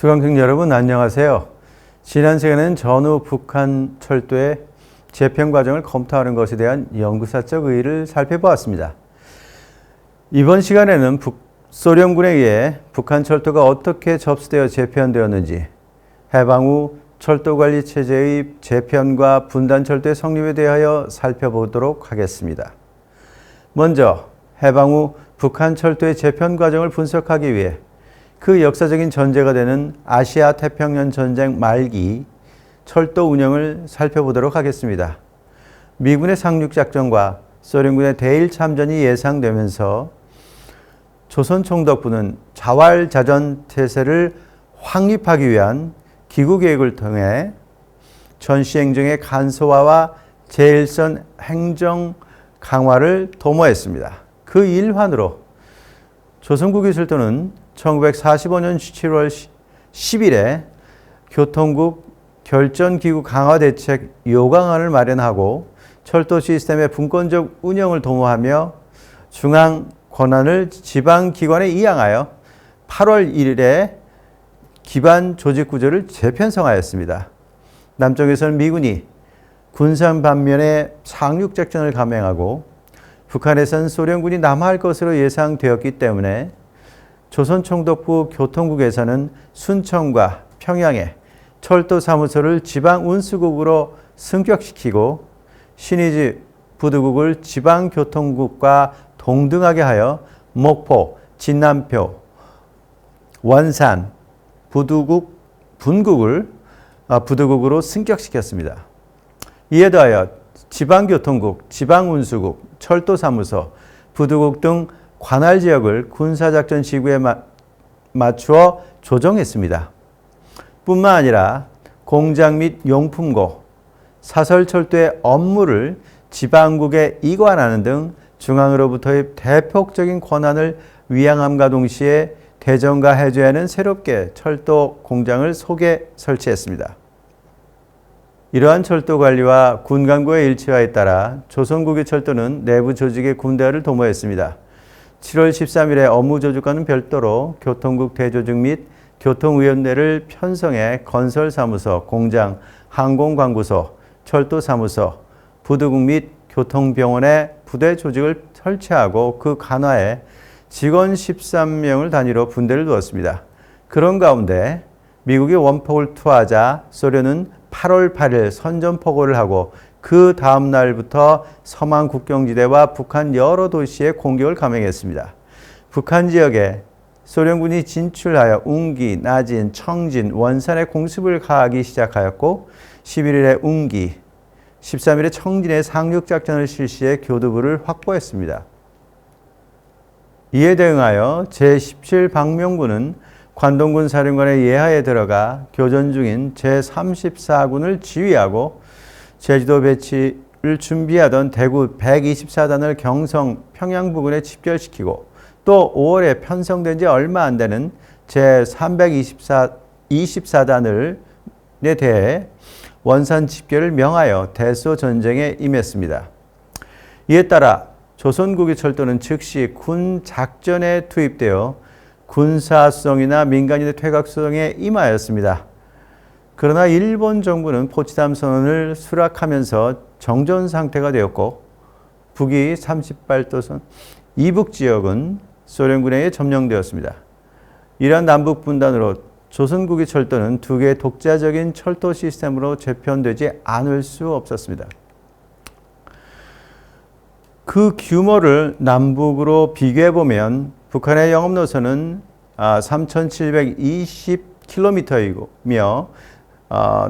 수강생 여러분 안녕하세요. 지난 시간에는 전후 북한 철도의 재편 과정을 검토하는 것에 대한 연구사적 의의를 살펴보았습니다. 이번 시간에는 소련군에 의해 북한 철도가 어떻게 접수되어 재편되었는지, 해방 후 철도관리체제의 재편과 분단철도의 성립에 대하여 살펴보도록 하겠습니다. 먼저 해방 후 북한 철도의 재편 과정을 분석하기 위해 그 역사적인 전제가 되는 아시아 태평양 전쟁 말기 철도 운영을 살펴보도록 하겠습니다. 미군의 상륙작전과 소련군의 대일 참전이 예상되면서 조선 총독부는 자활자전태세를 확립하기 위한 기구계획을 통해 전시행정의 간소화와 제일선 행정 강화를 도모했습니다. 그 일환으로 조선국유철도는 1945년 7월 10일에 교통국 결전기구 강화대책 요강안을 마련하고 철도 시스템의 분권적 운영을 도모하며 중앙 권한을 지방기관에 이양하여 8월 1일에 기반 조직구조를 재편성하였습니다. 남쪽에서는 미군이 군산 반면에 상륙작전을 감행하고 북한에서는 소련군이 남하할 것으로 예상되었기 때문에 조선총독부 교통국에서는 순천과 평양에 철도사무소를 지방운수국으로 승격시키고 신의지 부두국을 지방교통국과 동등하게 하여 목포, 진남표, 원산, 부두국으로 승격시켰습니다. 이에 더하여 지방교통국, 지방운수국, 철도사무소, 부두국 등 관할 지역을 군사작전 지구에 맞추어 조정했습니다. 뿐만 아니라 공장 및 용품고, 사설철도의 업무를 지방국에 이관하는 등 중앙으로부터의 대폭적인 권한을 위양함과 동시에 대전과 해주에는 새롭게 철도 공장을 소개 설치했습니다. 이러한 철도 관리와 군 간부의 일치화에 따라 조선국유철도는 내부 조직의 군대화를 도모했습니다. 7월 13일에 업무조직과는 별도로 교통국 대조직 및 교통위원회를 편성해 건설사무소, 공장, 항공광구소, 철도사무소, 부두국 및 교통병원에 부대 조직을 설치하고 그 간화에 직원 13명을 단위로 분대를 두었습니다. 그런 가운데 미국이 원폭을 투하하자 소련은 8월 8일 선전포고를 하고 그 다음 날부터 서만 국경지대와 북한 여러 도시에 공격을 감행했습니다. 북한 지역에 소련군이 진출하여 웅기, 나진, 청진, 원산에 공습을 가하기 시작하였고 11일에 웅기, 13일에 청진에 상륙작전을 실시해 교두부를 확보했습니다. 이에 대응하여 제17방명군은 관동군 사령관의 예하에 들어가 교전 중인 제34군을 지휘하고 제주도 배치를 준비하던 대구 124단을 경성, 평양 부근에 집결시키고 또 5월에 편성된 지 얼마 안 되는 제324단에 대해 원산 집결을 명하여 대소 전쟁에 임했습니다. 이에 따라 조선국유철도는 즉시 군 작전에 투입되어 군사성이나 민간인의 퇴각성에 임하였습니다. 그러나 일본 정부는 포츠담 선언을 수락하면서 정전 상태가 되었고 북위 38도선 이북 지역은 소련군에 의해 점령되었습니다. 이러한 남북 분단으로 조선국유철도는 두 개의 독자적인 철도 시스템으로 재편되지 않을 수 없었습니다. 그 규모를 남북으로 비교해보면 북한의 영업노선은 3,720km이며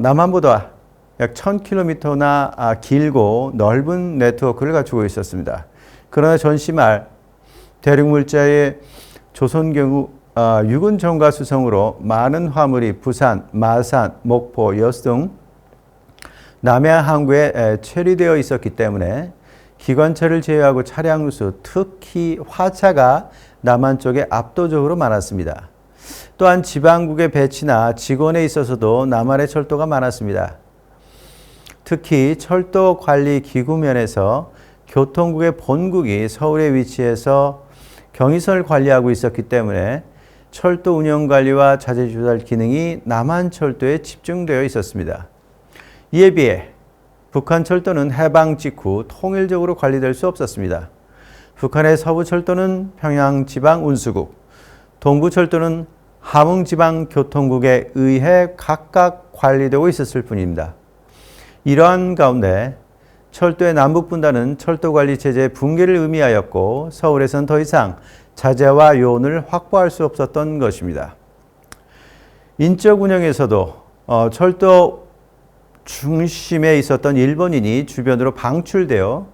남한보다 약 1,000km나 길고 넓은 네트워크를 갖추고 있었습니다. 그러나 전시 말 대륙물자의 조선경우 육군 정가 수송으로 많은 화물이 부산, 마산, 목포, 여수 등 남해안 항구에 체류되어 있었기 때문에 기관차를 제외하고 차량 수, 특히 화차가 남한 쪽에 압도적으로 많았습니다. 또한 지방국의 배치나 직원에 있어서도 남한의 철도가 많았습니다. 특히 철도 관리 기구 면에서 교통국의 본국이 서울에 위치해서 경의선을 관리하고 있었기 때문에 철도 운영 관리와 자재 조달 기능이 남한철도에 집중되어 있었습니다. 이에 비해 북한 철도는 해방 직후 통일적으로 관리될 수 없었습니다. 북한의 서부철도는 평양지방운수국, 동부철도는 함흥지방교통국에 의해 각각 관리되고 있었을 뿐입니다. 이러한 가운데 철도의 남북분단은 철도관리 체제의 붕괴를 의미하였고 서울에서는 더 이상 자재와 요원을 확보할 수 없었던 것입니다. 인적 운영에서도 철도 중심에 있었던 일본인이 주변으로 방출되어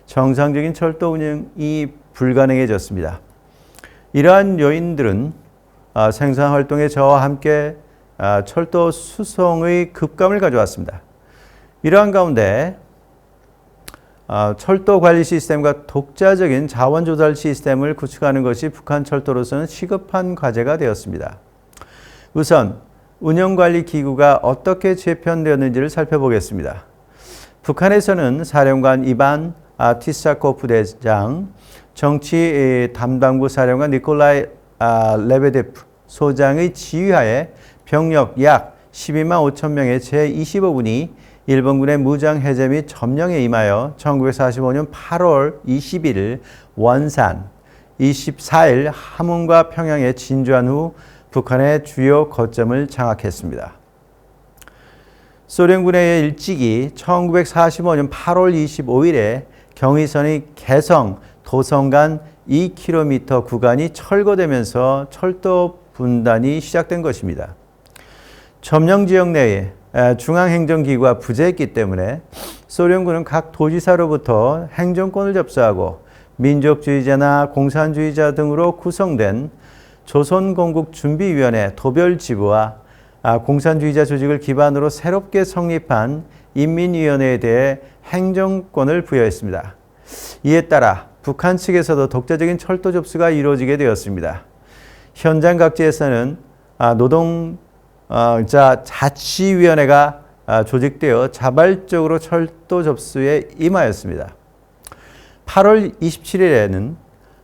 정상적인 철도 운영이 불가능해졌습니다. 이러한 요인들은 생산활동의 저하와 함께 철도 수송의 급감을 가져왔습니다. 이러한 가운데 철도 관리 시스템과 독자적인 자원 조달 시스템을 구축하는 것이 북한 철도로서는 시급한 과제가 되었습니다. 우선 운영관리기구가 어떻게 재편되었는지를 살펴보겠습니다. 북한에서는 사령관 이반 티사코프 대장, 정치 담당부 사령관 니콜라이 레베데프 소장의 지휘하에 병력 약 12만 5천 명의 제25군이 일본군의 무장 해제 및 점령에 임하여 1945년 8월 21일 원산, 24일 함흥과 평양에 진주한 후 북한의 주요 거점을 장악했습니다. 소련군의 일찍이 1945년 8월 25일에 경의선의 개성, 도성 간 2km 구간이 철거되면서 철도 분단이 시작된 것입니다. 점령 지역 내에 중앙행정기구가 부재했기 때문에 소련군은 각 도지사로부터 행정권을 접수하고 민족주의자나 공산주의자 등으로 구성된 조선건국준비위원회 도별지부와 공산주의자 조직을 기반으로 새롭게 성립한 인민위원회에 대해 행정권을 부여했습니다. 이에 따라 북한 측에서도 독자적인 철도 접수가 이루어지게 되었습니다. 현장 각지에서는 노동자 자치위원회가 조직되어 자발적으로 철도 접수에 임하였습니다. 8월 27일에는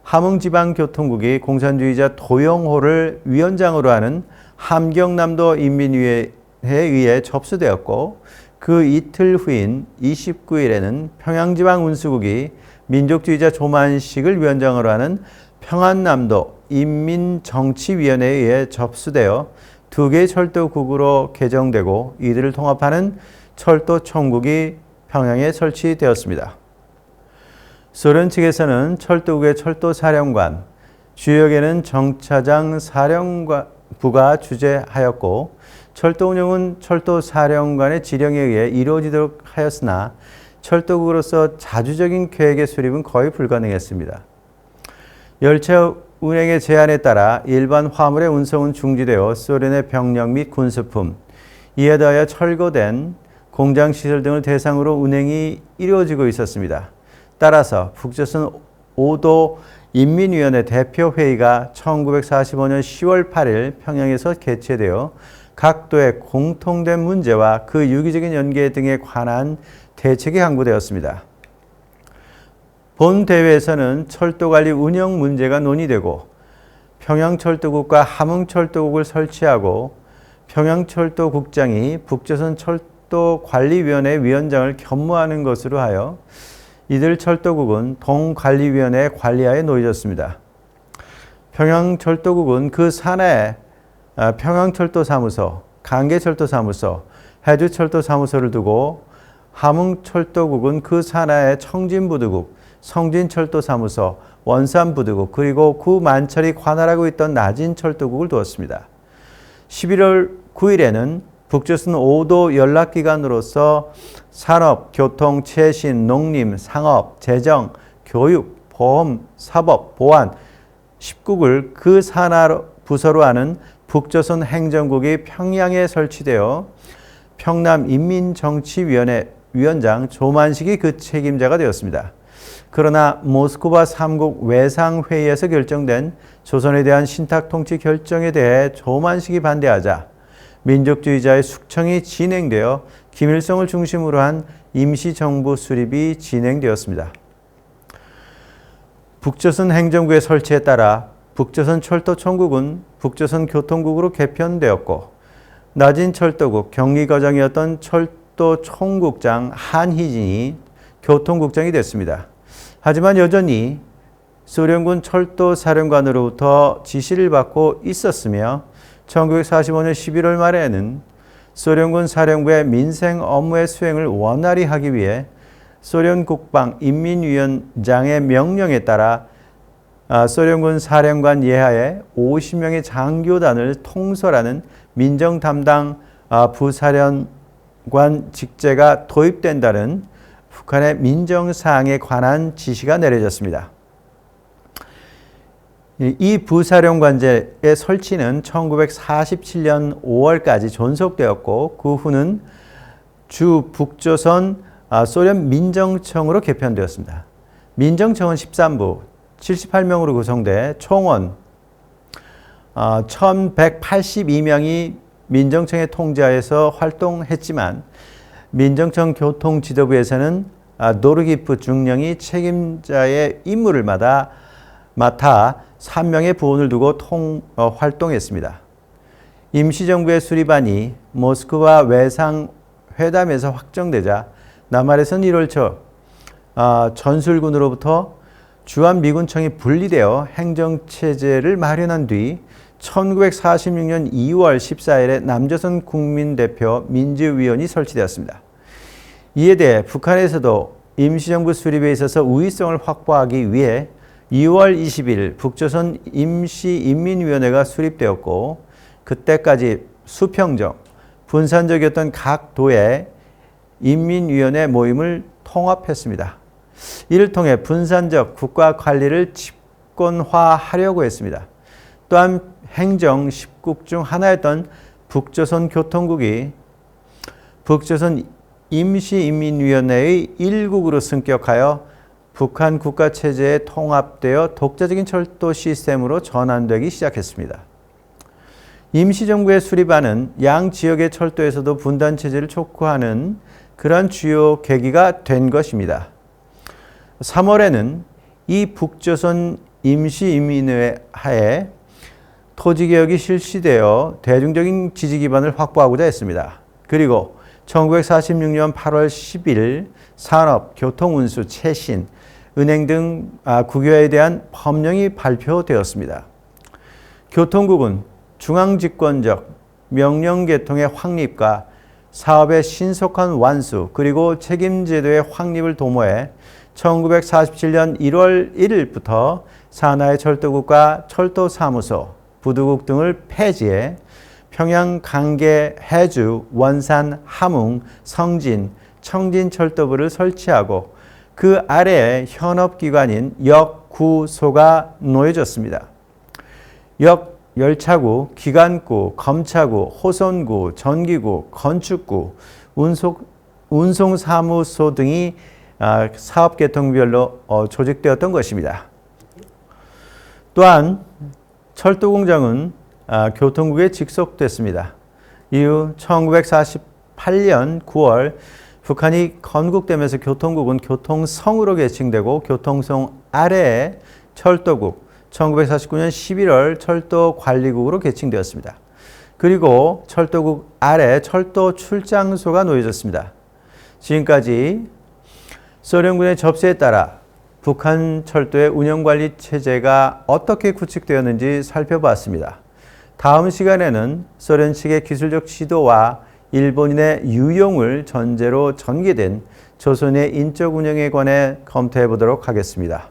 함흥지방교통국이 공산주의자 도영호를 위원장으로 하는 함경남도 인민위원회에 의해 접수되었고 그 이틀 후인 29일에는 평양지방운수국이 민족주의자 조만식을 위원장으로 하는 평안남도 인민정치위원회에 의해 접수되어 두 개의 철도국으로 개정되고 이들을 통합하는 철도총국이 평양에 설치되었습니다. 소련 측에서는 철도국의 철도사령관, 주역에는 정차장 사령부가 주재하였고 철도 운영은 철도사령관의 지령에 의해 이루어지도록 하였으나 철도국으로서 자주적인 계획의 수립은 거의 불가능했습니다. 열차 운행의 제한에 따라 일반 화물의 운송은 중지되어 소련의 병력 및 군수품, 이에 더하여 철거된 공장시설 등을 대상으로 운행이 이루어지고 있었습니다. 따라서 북조선 5도 인민위원회 대표회의가 1945년 10월 8일 평양에서 개최되어 각 도의 공통된 문제와 그 유기적인 연계 등에 관한 대책이 강구되었습니다. 본 대회에서는 철도관리 운영 문제가 논의되고 평양철도국과 함흥철도국을 설치하고 평양철도국장이 북조선철도관리위원회 위원장을 겸무하는 것으로 하여 이들 철도국은 동관리위원회 관리하에 놓여졌습니다. 평양철도국은 그 산하에 평양철도사무소, 강계철도사무소, 해주철도사무소를 두고 함흥철도국은 그 산하에 청진부두국, 성진철도사무소, 원산부두국, 그리고 구 만철이 관할하고 있던 나진철도국을 두었습니다. 11월 9일에는 북조선 5도 연락기관으로서 산업, 교통, 최신, 농림, 상업, 재정, 교육, 보험, 사법, 보안 10국을 그 산하 부서로 하는 북조선 행정국이 평양에 설치되어 평남인민정치위원회 위원장 조만식이 그 책임자가 되었습니다. 그러나 모스크바 3국 외상회의에서 결정된 조선에 대한 신탁통치 결정에 대해 조만식이 반대하자 민족주의자의 숙청이 진행되어 김일성을 중심으로 한 임시정부 수립이 진행되었습니다. 북조선 행정구의 설치에 따라 북조선 철도총국은 북조선 교통국으로 개편되었고 낮은 철도국 경리과장이었던 철도 총국장 한희진이 교통국장이 됐습니다. 하지만 여전히 소련군 철도사령관으로부터 지시를 받고 있었으며 1945년 11월 말에는 소련군 사령부의 민생 업무의 수행을 원활히 하기 위해 소련 국방 인민위원장의 명령에 따라 소련군 사령관 예하에 50명의 장교단을 통솔하는 민정 담당 부사령관 직제가 도입된다는 북한의 민정사항에 관한 지시가 내려졌습니다. 이 부사령관제의 설치는 1947년 5월까지 존속되었고 그 후는 주 북조선 소련 민정청으로 개편되었습니다. 민정청은 13부 78명으로 구성돼 총원 1182명이 민정청의 통제하에서 활동했지만 민정청 교통지도부에서는 노르기프 중령이 책임자의 임무를 맡아 3명의 부원을 두고 활동했습니다. 임시정부의 수립안이 모스크바 외상회담에서 확정되자 남한에서는 1월 초 전술군으로부터 주한미군청이 분리되어 행정체제를 마련한 뒤 1946년 2월 14일에 남조선 국민대표 민주위원이 설치되었습니다. 이에 대해 북한에서도 임시정부 수립에 있어서 우위성을 확보하기 위해 2월 20일 북조선 임시인민위원회가 수립되었고 그때까지 수평적, 분산적이었던 각 도의 인민위원회 모임을 통합했습니다. 이를 통해 분산적 국가 관리를 집권화하려고 했습니다. 또한 행정 10국 중 하나였던 북조선 교통국이 북조선 임시인민위원회의 1국으로 승격하여 북한 국가체제에 통합되어 독자적인 철도 시스템으로 전환되기 시작했습니다. 임시정부의 수립안은 양 지역의 철도에서도 분단체제를 촉구하는 그러한 주요 계기가 된 것입니다. 3월에는 이 북조선 임시인민회 하에 토지개혁이 실시되어 대중적인 지지 기반을 확보하고자 했습니다. 그리고 1946년 8월 10일 산업, 교통, 운수, 최신, 은행 등 국유화에 대한 법령이 발표되었습니다. 교통국은 중앙집권적 명령계통의 확립과 사업의 신속한 완수 그리고 책임제도의 확립을 도모해 1947년 1월 1일부터 산하의 철도국과 철도사무소, 부두국 등을 폐지해 평양, 강계, 해주, 원산, 함흥, 성진, 청진 철도부를 설치하고 그 아래에 현업기관인 역, 구, 소가 놓여졌습니다. 역, 열차구, 기관구, 검차구, 호선구, 전기구, 건축구, 운송사무소 등이 사업계통별로 조직되었던 것입니다. 또한 철도공장은 교통국에 직속됐습니다. 이후 1948년 9월 북한이 건국되면서 교통국은 교통성으로 개칭되고 교통성 아래에 철도국, 1949년 11월 철도관리국으로 개칭되었습니다. 그리고 철도국 아래 철도 출장소가 놓여졌습니다. 지금까지 소련군의 접수에 따라 북한 철도의 운영관리 체제가 어떻게 구축되었는지 살펴봤습니다. 다음 시간에는 소련 측의 기술적 지도와 일본인의 유용을 전제로 전개된 조선의 인적 운영에 관해 검토해 보도록 하겠습니다.